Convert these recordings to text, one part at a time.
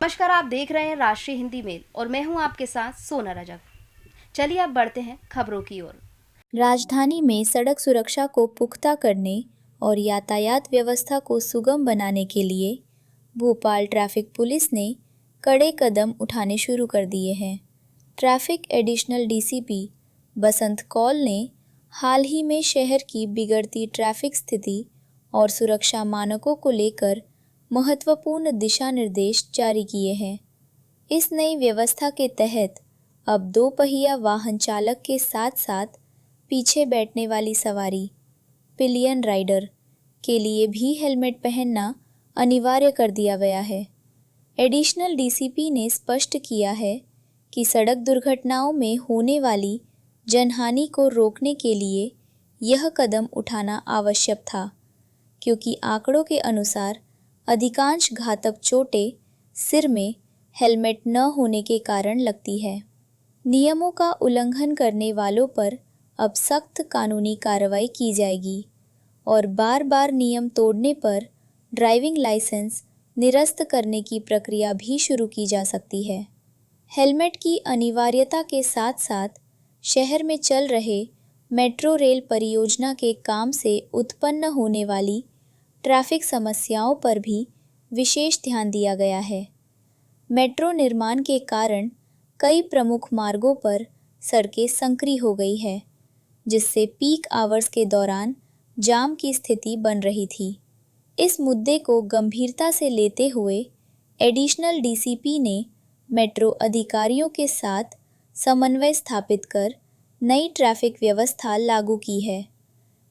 नमस्कार, आप देख रहे हैं राष्ट्रीय हिंदी मेल और मैं हूं आपके साथ सोना रजक। चलिए अब बढ़ते हैं खबरों की ओर। राजधानी में सड़क सुरक्षा को पुख्ता करने और यातायात व्यवस्था को सुगम बनाने के लिए भोपाल ट्रैफिक पुलिस ने कड़े कदम उठाने शुरू कर दिए हैं। ट्रैफिक एडिशनल डीसीपी बसंत कौल ने हाल ही में शहर की बिगड़ती ट्रैफिक स्थिति और सुरक्षा मानकों को लेकर महत्वपूर्ण दिशा निर्देश जारी किए हैं। इस नई व्यवस्था के तहत अब दो पहिया वाहन चालक के साथ साथ पीछे बैठने वाली सवारी पिलियन राइडर के लिए भी हेलमेट पहनना अनिवार्य कर दिया गया है। एडिशनल डीसीपी ने स्पष्ट किया है कि सड़क दुर्घटनाओं में होने वाली जनहानि को रोकने के लिए यह कदम उठाना आवश्यक था, क्योंकि आंकड़ों के अनुसार अधिकांश घातक चोटें सिर में हेलमेट न होने के कारण लगती है। नियमों का उल्लंघन करने वालों पर अब सख्त कानूनी कार्रवाई की जाएगी और बार बार नियम तोड़ने पर ड्राइविंग लाइसेंस निरस्त करने की प्रक्रिया भी शुरू की जा सकती है। हेलमेट की अनिवार्यता के साथ साथ शहर में चल रहे मेट्रो रेल परियोजना के काम से उत्पन्न होने वाली ट्रैफिक समस्याओं पर भी विशेष ध्यान दिया गया है। मेट्रो निर्माण के कारण कई प्रमुख मार्गों पर सड़कें संकरी हो गई है, जिससे पीक आवर्स के दौरान जाम की स्थिति बन रही थी। इस मुद्दे को गंभीरता से लेते हुए एडिशनल डीसीपी ने मेट्रो अधिकारियों के साथ समन्वय स्थापित कर नई ट्रैफिक व्यवस्था लागू की है।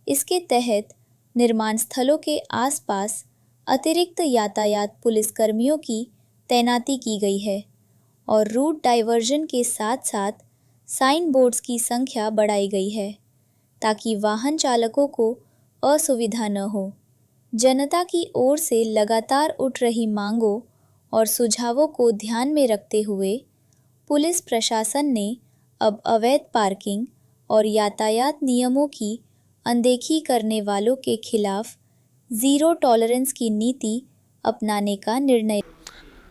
इसके तहत निर्माण स्थलों के आसपास अतिरिक्त यातायात पुलिसकर्मियों की तैनाती की गई है और रूट डाइवर्जन के साथ साथ साइन बोर्ड्स की संख्या बढ़ाई गई है, ताकि वाहन चालकों को असुविधा न हो। जनता की ओर से लगातार उठ रही मांगों और सुझावों को ध्यान में रखते हुए पुलिस प्रशासन ने अब अवैध पार्किंग और यातायात नियमों की अनदेखी करने वालों के खिलाफ जीरो टॉलरेंस की नीति अपनाने का निर्णय।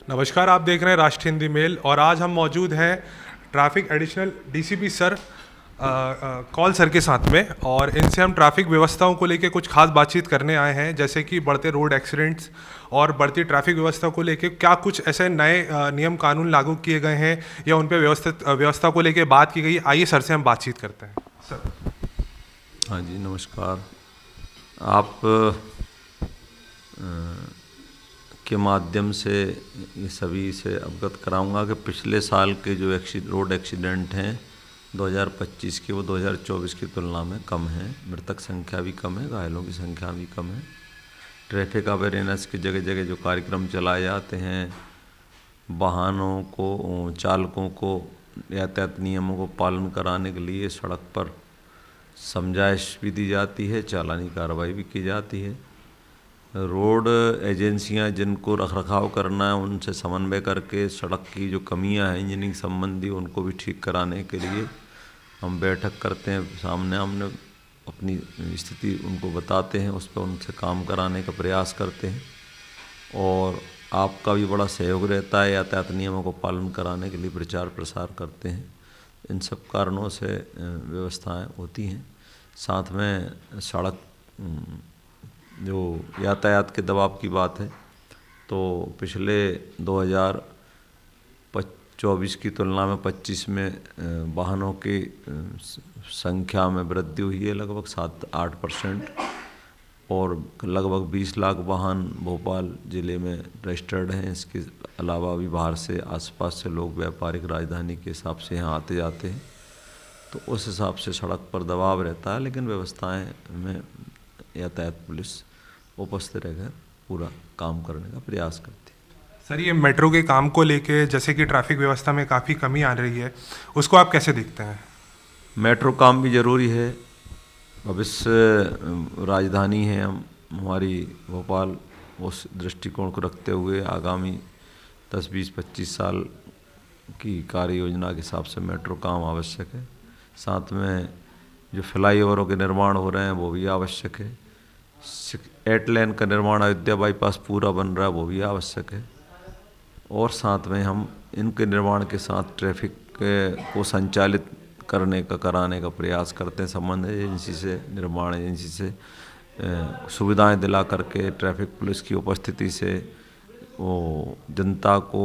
नमस्कार, आप देख रहे हैं राष्ट्रीय हिंदी मेल और आज हम मौजूद हैं traffic additional DCP sir Kaul sir के साथ में और इनसे हम ट्रैफिक व्यवस्थाओं को लेकर कुछ खास बातचीत करने आए हैं, जैसे कि बढ़ते रोड एक्सीडेंट्स और बढ़ती ट्रैफिक व्यवस्था को लेकर क्या कुछ ऐसे नए नियम कानून लागू किए गए हैं या उन पर व्यवस्था को लेकर बात की गई। आइए सर से हम बातचीत करते हैं। सर। हाँ जी, नमस्कार। आप के माध्यम से ये सभी से अवगत कराऊंगा कि पिछले साल के जो रोड एक्सीडेंट हैं 2025 के, वो 2024 की तुलना में कम है। मृतक संख्या भी कम है, घायलों की संख्या भी कम है। ट्रैफिक अवेयरनेस के जगह जगह जो कार्यक्रम चलाए जाते हैं, वाहनों को, चालकों को यातायात नियमों को पालन कराने के लिए सड़क पर समझाइश भी दी जाती है, चालानी कार्रवाई भी की जाती है। रोड एजेंसियां जिनको रखरखाव करना है उनसे समन्वय करके सड़क की जो कमियां हैं इंजीनियरिंग संबंधी उनको भी ठीक कराने के लिए हम बैठक करते हैं, सामने हमने अपनी स्थिति उनको बताते हैं, उस पर उनसे काम कराने का प्रयास करते हैं और आपका भी बड़ा सहयोग रहता है। यातायात नियमों को पालन कराने के लिए प्रचार प्रसार करते हैं। इन सब कारणों से व्यवस्थाएं होती हैं। साथ में सड़क जो यातायात के दबाव की बात है, तो पिछले 2024 की तुलना में 25 में वाहनों की संख्या में वृद्धि हुई है लगभग 7-8% और लगभग 20 लाख वाहन भोपाल ज़िले में रजिस्टर्ड हैं। इसके अलावा भी बाहर से, आसपास से लोग व्यापारिक राजधानी के हिसाब से यहाँ आते जाते हैं, तो उस हिसाब से सड़क पर दबाव रहता है, लेकिन व्यवस्थाएं में यातायात पुलिस उपस्थित रहकर पूरा काम करने का प्रयास करती है। सर, ये मेट्रो के काम को लेके जैसे कि ट्रैफिक व्यवस्था में काफ़ी कमी आ रही है, उसको आप कैसे देखते हैं? मेट्रो काम भी ज़रूरी है। भविष्य राजधानी है हमारी भोपाल, उस दृष्टिकोण को रखते हुए आगामी 10, 20, 25 साल की कार्य योजना के हिसाब से मेट्रो काम आवश्यक है। साथ में जो फ्लाईओवरों के निर्माण हो रहे हैं वो भी आवश्यक है। 8 लेन का निर्माण अयोध्या बाईपास पूरा बन रहा है, वो भी आवश्यक है। और साथ में हम इनके निर्माण के साथ ट्रैफिक को संचालित कराने का प्रयास करते हैं। संबंधित एजेंसी से, निर्माण एजेंसी से सुविधाएं दिला करके ट्रैफिक पुलिस की उपस्थिति से वो जनता को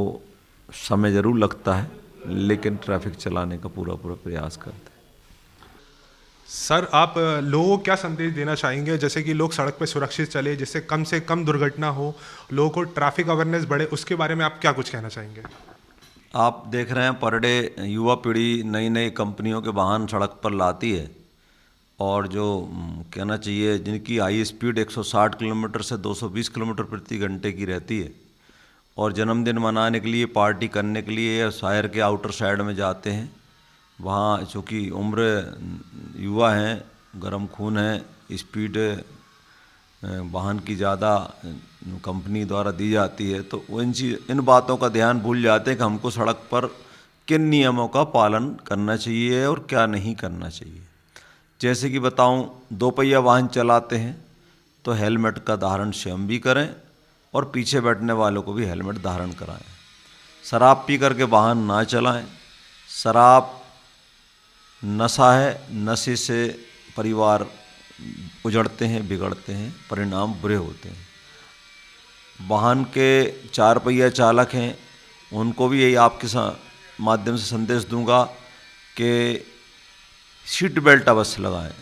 समय ज़रूर लगता है, लेकिन ट्रैफिक चलाने का पूरा प्रयास करते हैं। सर, आप लोगों को क्या संदेश देना चाहेंगे, जैसे कि लोग सड़क पर सुरक्षित चले, जिससे कम से कम दुर्घटना हो, लोगों को ट्रैफिक अवेयरनेस बढ़े, उसके बारे में आप क्या कुछ कहना चाहेंगे? आप देख रहे हैं पर डे युवा पीढ़ी नई नई कंपनियों के वाहन सड़क पर लाती है, और जो कहना चाहिए जिनकी हाई स्पीड 160 किलोमीटर से 220 किलोमीटर प्रति घंटे की रहती है, और जन्मदिन मनाने के लिए, पार्टी करने के लिए शहर के आउटर साइड में जाते हैं। वहाँ चूँकि उम्र युवा हैं, गर्म खून है, स्पीड वाहन की ज़्यादा कंपनी द्वारा दी जाती है, तो वो इन बातों का ध्यान भूल जाते हैं कि हमको सड़क पर किन नियमों का पालन करना चाहिए और क्या नहीं करना चाहिए। जैसे कि बताऊं, 2 पहिया वाहन चलाते हैं तो हेलमेट का धारण स्वयं भी करें और पीछे बैठने वालों को भी हेलमेट धारण कराएं। शराब पी करके वाहन ना चलाएं। शराब नशा है, नशे से परिवार उजड़ते हैं, बिगड़ते हैं, परिणाम बुरे होते हैं। वाहन के 4 पहिया चालक हैं, उनको भी यही आपके माध्यम से संदेश दूंगा कि सीट बेल्ट अवश्य लगाएं।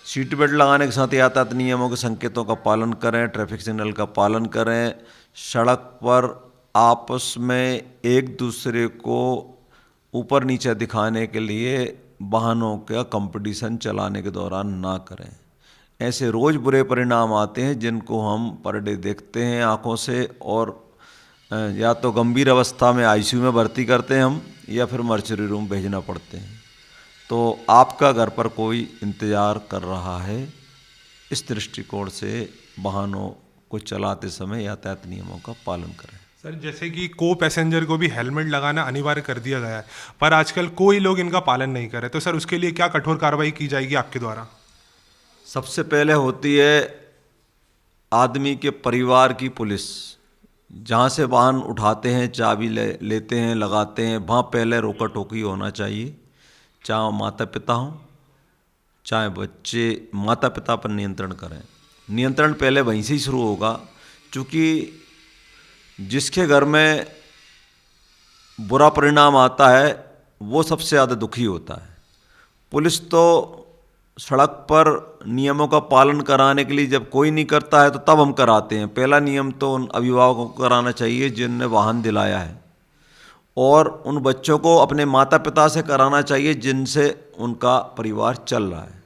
सीट बेल्ट लगाने के साथ यातायात नियमों के संकेतों का पालन करें, ट्रैफिक सिग्नल का पालन करें। सड़क पर आपस में एक दूसरे को ऊपर नीचे दिखाने के लिए वाहनों का कंपटीशन चलाने के दौरान ना करें। ऐसे रोज़ बुरे परिणाम आते हैं जिनको हम पर डे देखते हैं आँखों से, और या तो गंभीर अवस्था में आईसीयू में भर्ती करते हैं हम, या फिर मर्चरी रूम भेजना पड़ते हैं। तो आपका घर पर कोई इंतज़ार कर रहा है। इस दृष्टिकोण से वाहनों को चलाते समय यातायात नियमों का पालन करें। सर, जैसे कि को पैसेंजर को भी हेलमेट लगाना अनिवार्य कर दिया गया है, पर आजकल कोई लोग इनका पालन नहीं कर रहे, तो सर उसके लिए क्या कठोर कार्रवाई की जाएगी आपके द्वारा? सबसे पहले होती है आदमी के परिवार की पुलिस। जहाँ से वाहन उठाते हैं, चाबी लेते हैं, लगाते हैं, वहाँ पहले रोका टोकी होना चाहिए। चाहे माता पिता हों चाहे बच्चे, माता पिता पर नियंत्रण करें। नियंत्रण पहले वहीं से ही शुरू होगा, क्योंकि जिसके घर में बुरा परिणाम आता है वो सबसे ज़्यादा दुखी होता है। पुलिस तो सड़क पर नियमों का पालन कराने के लिए जब कोई नहीं करता है तो तब हम कराते हैं। पहला नियम तो उन अभिभावकों को कराना चाहिए जिनने वाहन दिलाया है, और उन बच्चों को अपने माता पिता से कराना चाहिए जिनसे उनका परिवार चल रहा है।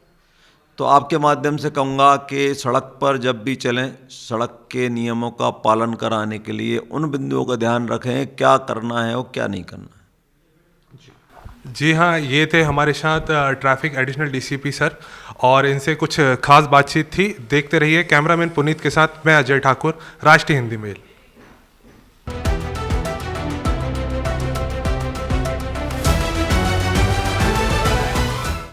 तो आपके माध्यम से कहूँगा कि सड़क पर जब भी चलें, सड़क के नियमों का पालन कराने के लिए उन बिंदुओं का ध्यान रखें, क्या करना है और क्या नहीं करना है। जी हाँ, ये थे हमारे साथ ट्रैफिक एडिशनल डीसीपी सर, और इनसे कुछ खास बातचीत थी। देखते रहिए। कैमरामैन पुनीत के साथ मैं अजय ठाकुर, राष्ट्रीय हिंदी मेल।